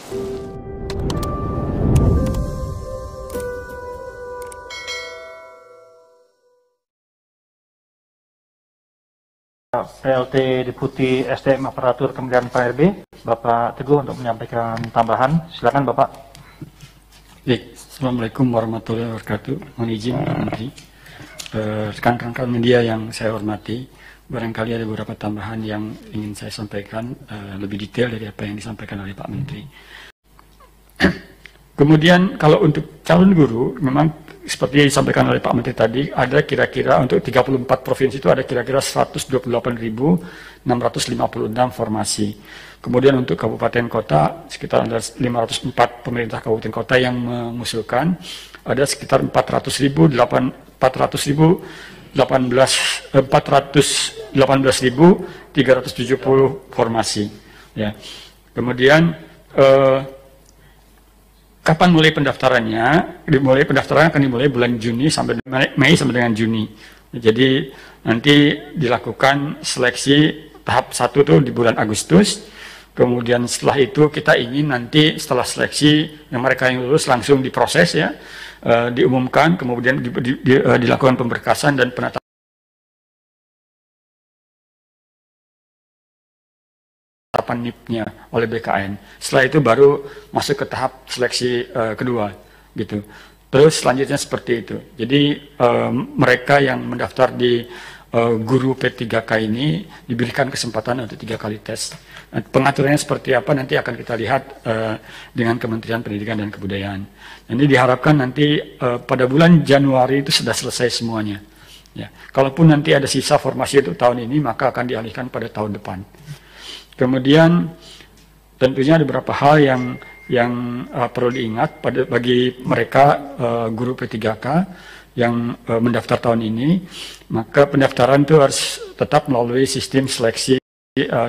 PLT Deputi SDM Aparatur Kementerian PRB, Bapak Teguh untuk menyampaikan tambahan. Silakan Bapak. Baik, Assalamualaikum warahmatullahi wabarakatuh. Mohon izin Pak Menteri. Rekan-rekan media yang saya hormati, barangkali ada beberapa tambahan yang ingin saya sampaikan lebih detail dari apa yang disampaikan oleh Pak Menteri. Kemudian kalau untuk calon guru, memang seperti yang disampaikan oleh Pak Menteri tadi, ada kira-kira untuk 34 provinsi itu ada kira-kira 128.656 formasi. Kemudian untuk kabupaten kota, sekitar ada 504 pemerintah kabupaten kota yang mengusulkan, ada sekitar 418.370 formasi. Ya. Kemudian kapan mulai pendaftarannya? Pendaftaran akan dimulai bulan Juni sampai Mei sampai dengan Juni. Jadi nanti dilakukan seleksi tahap 1 itu di bulan Agustus. Kemudian setelah itu kita ingin nanti setelah seleksi yang mereka yang lulus langsung diproses ya, diumumkan, kemudian dilakukan pemberkasan dan penetapan NIP-nya oleh BKN. Setelah itu baru masuk ke tahap seleksi kedua, gitu. Terus selanjutnya seperti itu. Jadi mereka yang mendaftar di guru P3K ini diberikan kesempatan untuk 3 kali tes. Pengaturannya seperti apa nanti akan kita lihat dengan Kementerian Pendidikan dan Kebudayaan. Ini diharapkan nanti pada bulan Januari itu sudah selesai semuanya. Ya. Kalaupun nanti ada sisa formasi untuk tahun ini, maka akan dialihkan pada tahun depan. Kemudian tentunya ada beberapa hal yang perlu diingat bagi mereka guru P3K yang mendaftar tahun ini, maka pendaftaran itu harus tetap melalui sistem seleksi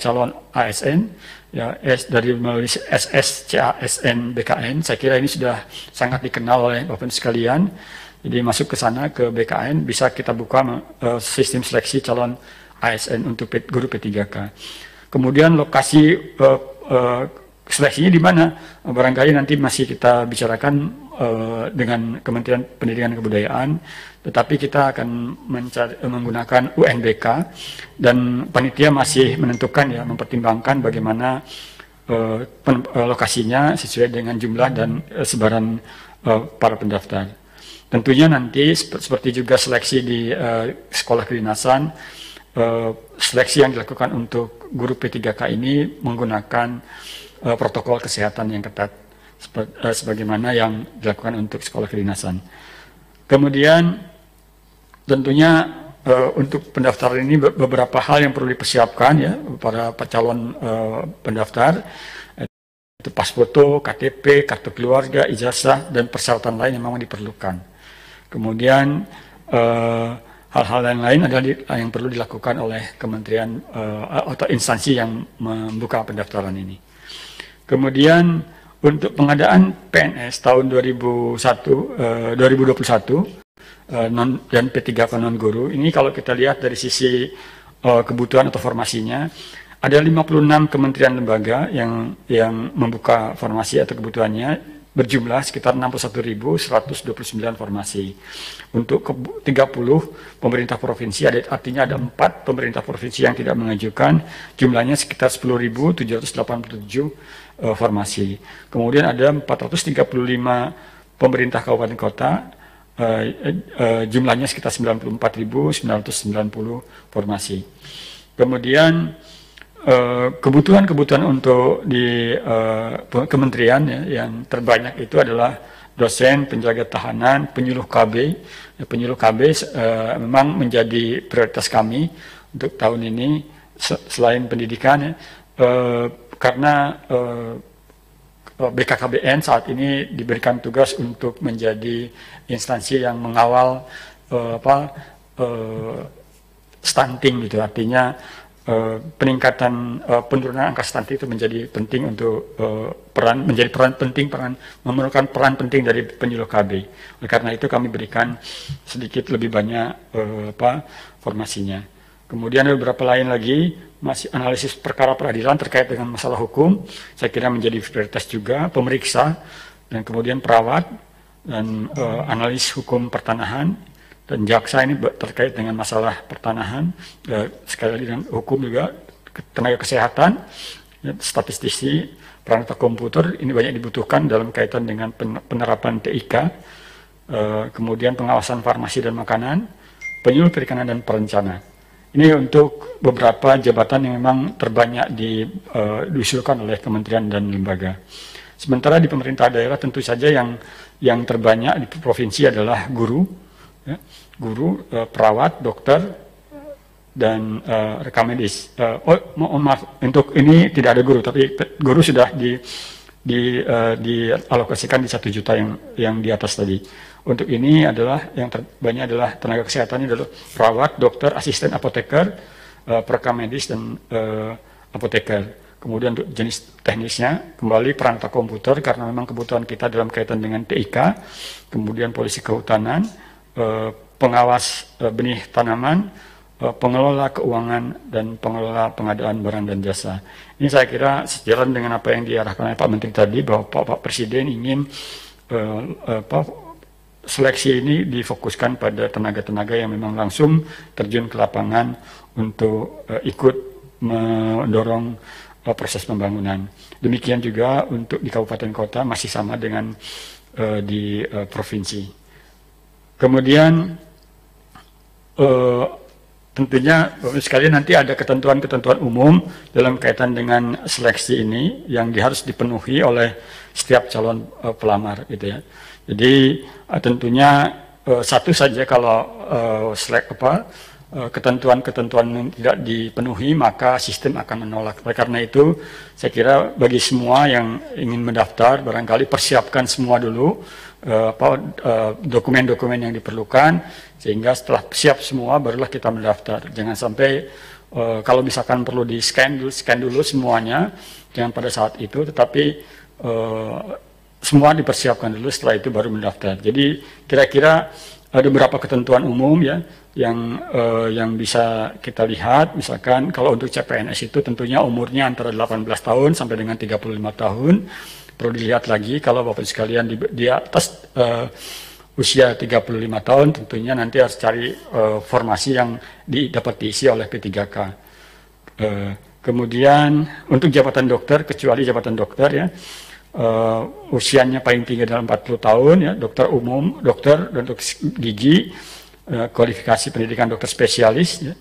calon ASN ya, melalui SSCASN BKN. Saya kira ini sudah sangat dikenal oleh Bapak sekalian. Jadi masuk ke sana ke BKN bisa kita buka sistem seleksi calon ASN untuk guru P3K. Kemudian lokasi seleksinya di mana? Barangkali nanti masih kita bicarakan dengan Kementerian Pendidikan dan Kebudayaan, tetapi kita akan menggunakan UNBK dan panitia masih menentukan ya, mempertimbangkan bagaimana lokasinya sesuai dengan jumlah dan sebaran para pendaftar. Tentunya nanti seperti juga seleksi di sekolah kedinasan, seleksi yang dilakukan untuk guru P3K ini menggunakan protokol kesehatan yang ketat sebagaimana yang dilakukan untuk sekolah kedinasan. Kemudian tentunya untuk pendaftaran ini beberapa hal yang perlu dipersiapkan ya para calon pendaftar, itu pas foto, KTP, kartu keluarga, ijazah dan persyaratan lain yang memang diperlukan. Kemudian hal-hal lain adalah yang perlu dilakukan oleh kementerian atau instansi yang membuka pendaftaran ini. Kemudian untuk pengadaan PNS tahun 2021 dan P3K non guru ini kalau kita lihat dari sisi kebutuhan atau formasinya ada 56 kementerian lembaga yang membuka formasi atau kebutuhannya berjumlah sekitar 61.129 formasi. Untuk 30 pemerintah provinsi, artinya ada 4 pemerintah provinsi yang tidak mengajukan, jumlahnya sekitar 10.787 formasi. Kemudian ada 435 pemerintah kabupaten kota, jumlahnya sekitar 94.990 formasi. Kemudian kebutuhan untuk di kementerian ya, yang terbanyak itu adalah dosen, penjaga tahanan, penyuluh KB. Penyuluh KB memang menjadi prioritas kami untuk tahun ini selain pendidikan ya, karena BKKBN saat ini diberikan tugas untuk menjadi instansi yang mengawal stunting gitu, artinya peningkatan penurunan angka stunting itu menjadi penting untuk memerlukan peran penting dari penyuluh KB. Oleh karena itu kami berikan sedikit lebih banyak formasinya. Kemudian ada beberapa lain lagi, masih analisis perkara peradilan terkait dengan masalah hukum, saya kira menjadi prioritas juga, pemeriksa, dan kemudian perawat, dan analis hukum pertanahan, dan jaksa ini terkait dengan masalah pertanahan, sekali lagi dengan hukum juga, tenaga kesehatan, ya, statistisi, perangkat komputer, ini banyak dibutuhkan dalam kaitan dengan penerapan TIK, kemudian pengawasan farmasi dan makanan, penyuluh perikanan dan perencana. Ini untuk beberapa jabatan yang memang terbanyak diusulkan oleh kementerian dan lembaga. Sementara di pemerintah daerah tentu saja yang terbanyak di provinsi adalah guru, ya, guru, perawat, dokter, dan rekam medis. Mohon maaf, untuk ini tidak ada guru, tapi guru sudah dialokasikan di 1 juta yang di atas tadi. Untuk ini adalah yang terbanyak adalah tenaga kesehatan, ini adalah perawat, dokter, asisten apoteker, perekam medis, dan apoteker. Kemudian untuk jenis teknisnya, kembali perangkat komputer, karena memang kebutuhan kita dalam kaitan dengan TIK, kemudian polisi kehutanan, pengawas benih tanaman, pengelola keuangan, dan pengelola pengadaan barang dan jasa. Ini saya kira sejalan dengan apa yang diarahkan oleh Pak Menteri tadi, bahwa Pak Presiden ingin seleksi ini difokuskan pada tenaga-tenaga yang memang langsung terjun ke lapangan untuk ikut mendorong proses pembangunan. Demikian juga untuk di kabupaten kota masih sama dengan di provinsi. Kemudian tentunya sekalian nanti ada ketentuan-ketentuan umum dalam kaitan dengan seleksi ini yang harus dipenuhi oleh setiap calon pelamar, gitu ya. Jadi tentunya satu saja kalau ketentuan-ketentuan yang tidak dipenuhi maka sistem akan menolak. Oleh karena itu saya kira bagi semua yang ingin mendaftar barangkali persiapkan semua dulu dokumen-dokumen yang diperlukan, sehingga setelah siap semua barulah kita mendaftar. Jangan sampai kalau misalkan perlu scan dulu semuanya, jangan pada saat itu, tetapi semua dipersiapkan dulu, setelah itu baru mendaftar. Jadi kira-kira ada beberapa ketentuan umum ya yang bisa kita lihat. Misalkan kalau untuk CPNS itu tentunya umurnya antara 18 tahun sampai dengan 35 tahun. Perlu dilihat lagi kalau Bapak sekalian di atas usia 35 tahun, tentunya nanti harus cari formasi yang dapat diisi oleh P3K. Kemudian untuk jabatan dokter, kecuali jabatan dokter ya, usianya paling tinggi adalah 40 tahun ya, dokter umum, dokter dan dokter gigi, kualifikasi pendidikan dokter spesialis ya.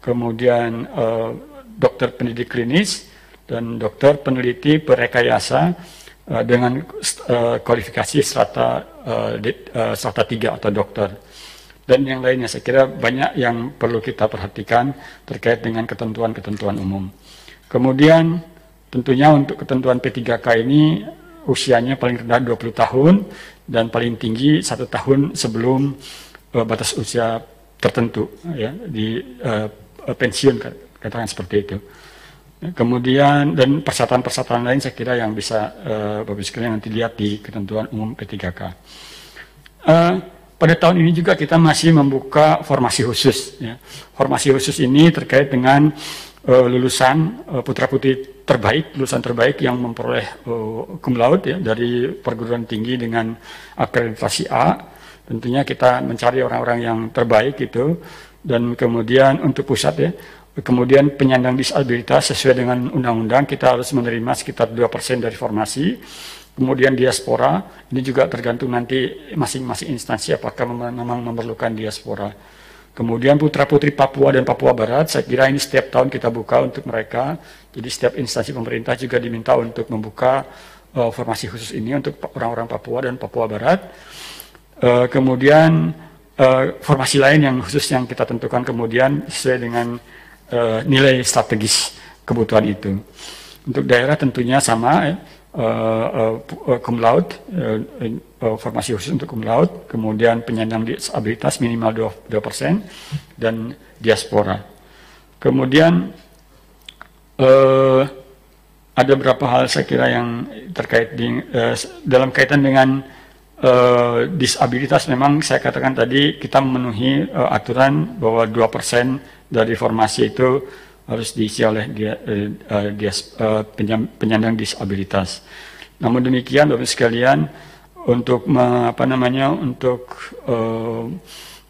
Kemudian dokter pendidik klinis dan dokter peneliti perekayasa dengan kualifikasi strata 3 atau dokter. Dan yang lainnya saya kira banyak yang perlu kita perhatikan terkait dengan ketentuan-ketentuan umum. Kemudian tentunya untuk ketentuan P3K ini usianya paling rendah 20 tahun dan paling tinggi 1 tahun sebelum batas usia tertentu ya, di pensiun, katakan seperti itu. Kemudian dan persyaratan-persyaratan lain saya kira yang bisa Bapak sekalian nanti lihat di ketentuan umum P3K. Pada tahun ini juga kita masih membuka formasi khusus ya. Formasi khusus ini terkait dengan lulusan putra-putri terbaik, lulusan terbaik yang memperoleh cum laude ya, dari perguruan tinggi dengan akreditasi A. Tentunya kita mencari orang-orang yang terbaik itu, dan kemudian untuk pusat ya, kemudian penyandang disabilitas sesuai dengan undang-undang kita harus menerima sekitar 2% dari formasi. Kemudian diaspora, ini juga tergantung nanti masing-masing instansi apakah memang memerlukan diaspora. Kemudian putra-putri Papua dan Papua Barat, saya kira ini setiap tahun kita buka untuk mereka. Jadi setiap instansi pemerintah juga diminta untuk membuka formasi khusus ini untuk orang-orang Papua dan Papua Barat. Kemudian formasi lain yang khusus yang kita tentukan kemudian sesuai dengan nilai strategis kebutuhan itu. Untuk daerah tentunya sama ya. Cum laude, formasi khusus untuk cum laude, kemudian penyandang disabilitas minimal 2% dan diaspora. Kemudian ada beberapa hal saya kira yang terkait dalam kaitan dengan disabilitas. Memang saya katakan tadi kita memenuhi aturan bahwa 2% dari formasi itu harus diisi oleh penyandang disabilitas. Namun demikian, Bapak sekalian, untuk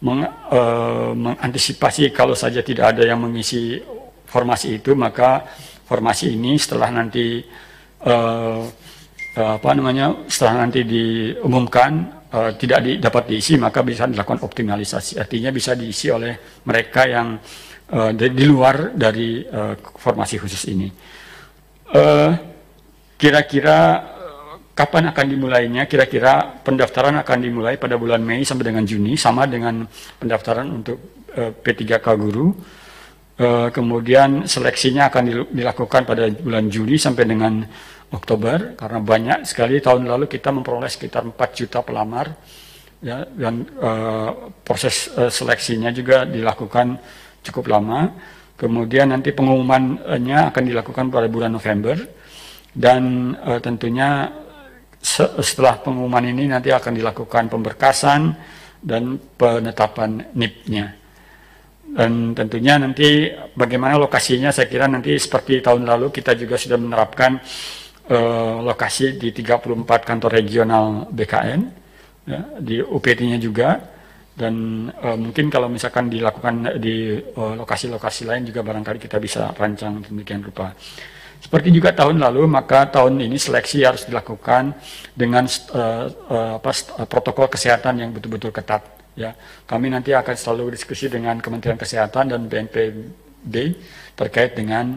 mengantisipasi kalau saja tidak ada yang mengisi formasi itu, maka formasi ini setelah nanti setelah nanti diumumkan tidak dapat diisi, maka bisa dilakukan optimalisasi. Artinya bisa diisi oleh mereka yang di luar dari formasi khusus ini. Kira-kira kapan akan dimulainya? Kira-kira pendaftaran akan dimulai pada bulan Mei sampai dengan Juni, sama dengan pendaftaran untuk P3K Guru. Kemudian seleksinya akan dilakukan pada bulan Juli sampai dengan Oktober, karena banyak sekali tahun lalu kita memperoleh sekitar 4 juta pelamar, ya, dan proses seleksinya juga dilakukan cukup lama. Kemudian nanti pengumumannya akan dilakukan pada bulan November, dan tentunya setelah pengumuman ini nanti akan dilakukan pemberkasan dan penetapan NIP-nya. Dan tentunya nanti bagaimana lokasinya, saya kira nanti seperti tahun lalu kita juga sudah menerapkan lokasi di 34 kantor regional BKN, ya, di UPT-nya juga, dan mungkin kalau misalkan dilakukan di lokasi-lokasi lain juga barangkali kita bisa rancang demikian rupa. Seperti juga tahun lalu, maka tahun ini seleksi harus dilakukan dengan protokol kesehatan yang betul-betul ketat. Ya, kami nanti akan selalu diskusi dengan Kementerian Kesehatan dan BNPB terkait dengan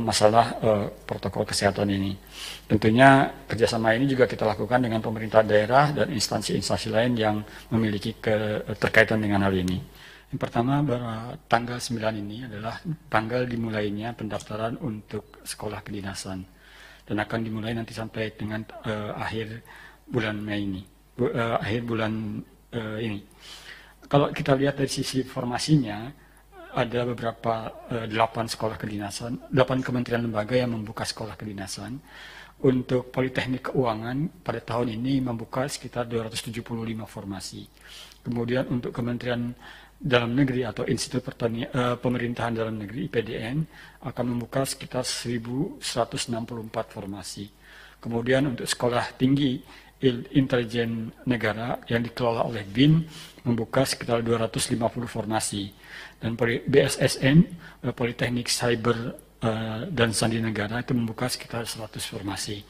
masalah protokol kesehatan ini. Tentunya kerjasama ini juga kita lakukan dengan pemerintah daerah dan instansi-instansi lain yang memiliki keterkaitan dengan hal ini. Yang pertama, tanggal 9 ini adalah tanggal dimulainya pendaftaran untuk sekolah kedinasan, dan akan dimulai nanti sampai dengan akhir bulan Mei ini, akhir bulan ini. Kalau kita lihat dari sisi formasinya, ada beberapa 8 sekolah kedinasan, 8 kementerian lembaga yang membuka sekolah kedinasan. Untuk Politeknik Keuangan pada tahun ini membuka sekitar 275 formasi. Kemudian untuk Kementerian Dalam Negeri atau Institut Pemerintahan Dalam Negeri IPDN akan membuka sekitar 1.164 formasi. Kemudian untuk Sekolah Tinggi Intelijen Negara yang dikelola oleh BIN membuka sekitar 250 formasi. Dan BSSN, Politeknik Cyber dan Sandi Negara itu membuka sekitar 100 formasi.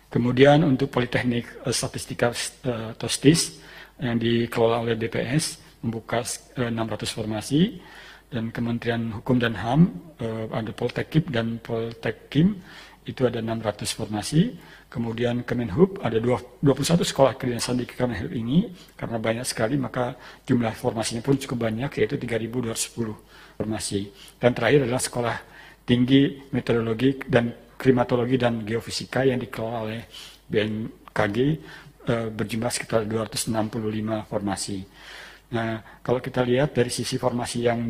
Kemudian untuk Politeknik Statistika atau STIS yang dikelola oleh BPS membuka 600 formasi, dan Kementerian Hukum dan HAM ada Poltekip dan Poltekim itu ada 600 formasi. Kemudian Kemenhub ada 21 sekolah kedinasan di Kemenhub ini, karena banyak sekali maka jumlah formasinya pun cukup banyak, yaitu 3.210 formasi. Dan terakhir adalah Sekolah Tinggi Meteorologi dan Klimatologi dan Geofisika yang dikelola oleh BMKG berjumlah sekitar 265 formasi. Nah, kalau kita lihat dari sisi formasi yang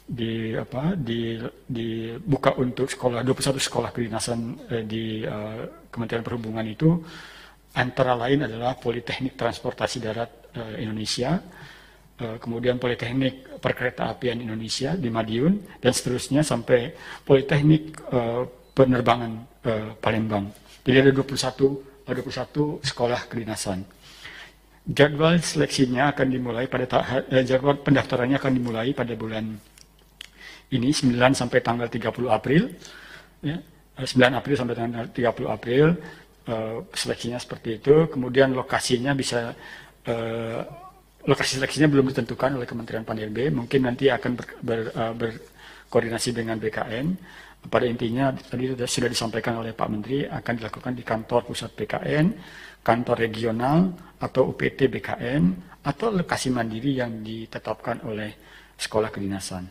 dibuka untuk 21 sekolah kedinasan di Kementerian Perhubungan itu antara lain adalah Politeknik Transportasi Darat Indonesia, kemudian Politeknik Perkeretaapian Indonesia di Madiun, dan seterusnya sampai Politeknik Penerbangan Palembang. Jadi ada 21 sekolah kedinasan. Jadwal seleksinya akan dimulai jadwal pendaftarannya akan dimulai pada bulan ini 9 sampai tanggal 30 April, ya, 9 April sampai tanggal 30 April, seleksinya seperti itu. Kemudian lokasinya bisa, lokasi seleksinya belum ditentukan oleh Kementerian Pan-RB, mungkin nanti akan berkoordinasi dengan BKN. Pada intinya tadi sudah disampaikan oleh Pak Menteri, akan dilakukan di kantor pusat BKN, kantor regional atau UPT BKN, atau lokasi mandiri yang ditetapkan oleh sekolah kedinasan.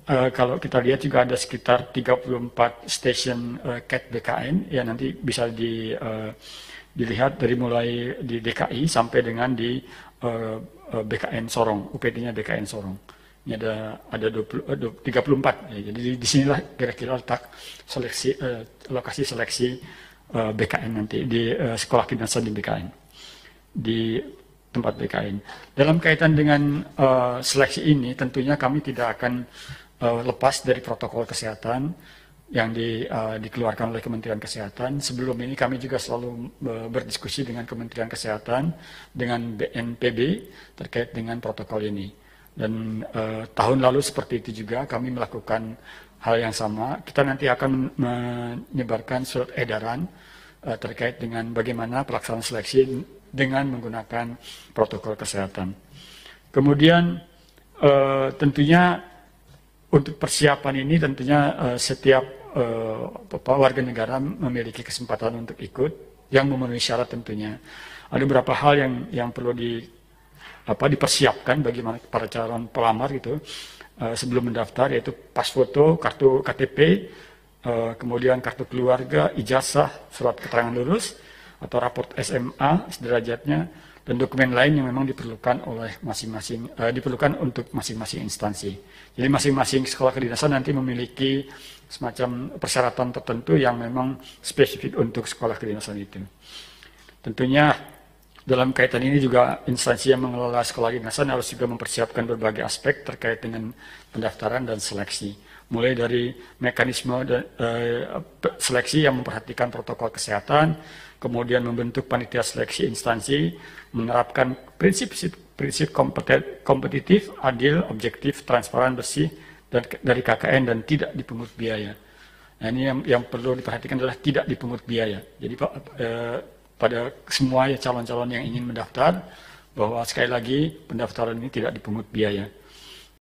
Kalau kita lihat juga ada sekitar 34 stasiun CAT BKN yang nanti bisa dilihat dari mulai di DKI sampai dengan di BKN Sorong, UPT-nya BKN Sorong. Ini ada 34, ya. Jadi disinilah kira-kira letak seleksi lokasi seleksi BKN nanti di sekolah kedinasan di BKN. tempat BKN. Dalam kaitan dengan seleksi ini, tentunya kami tidak akan lepas dari protokol kesehatan yang dikeluarkan oleh Kementerian Kesehatan. Sebelum ini kami juga selalu berdiskusi dengan Kementerian Kesehatan, dengan BNPB terkait dengan protokol ini. Dan tahun lalu seperti itu juga kami melakukan hal yang sama. Kita nanti akan menyebarkan surat edaran terkait dengan bagaimana pelaksanaan seleksi dengan menggunakan protokol kesehatan. Kemudian tentunya untuk persiapan ini tentunya setiap warga negara memiliki kesempatan untuk ikut yang memenuhi syarat tentunya. Ada beberapa hal yang perlu dipersiapkan bagi para calon pelamar gitu sebelum mendaftar, yaitu pas foto, kartu KTP, kemudian kartu keluarga, ijazah, surat keterangan lulus atau raport SMA sederajatnya, dan dokumen lain yang memang diperlukan oleh diperlukan untuk masing-masing instansi. Jadi masing-masing sekolah kedinasan nanti memiliki semacam persyaratan tertentu yang memang spesifik untuk sekolah kedinasan itu. Tentunya dalam kaitan ini juga instansi yang mengelola sekolah kedinasan harus juga mempersiapkan berbagai aspek terkait dengan pendaftaran dan seleksi. Mulai dari mekanisme seleksi yang memperhatikan protokol kesehatan, kemudian membentuk panitia seleksi instansi, menerapkan prinsip kompetitif, adil, objektif, transparan, bersih, dan dari KKN dan tidak dipungut biaya. Nah, ini yang perlu diperhatikan adalah tidak dipungut biaya. Jadi pada semua calon-calon yang ingin mendaftar, bahwa sekali lagi pendaftaran ini tidak dipungut biaya.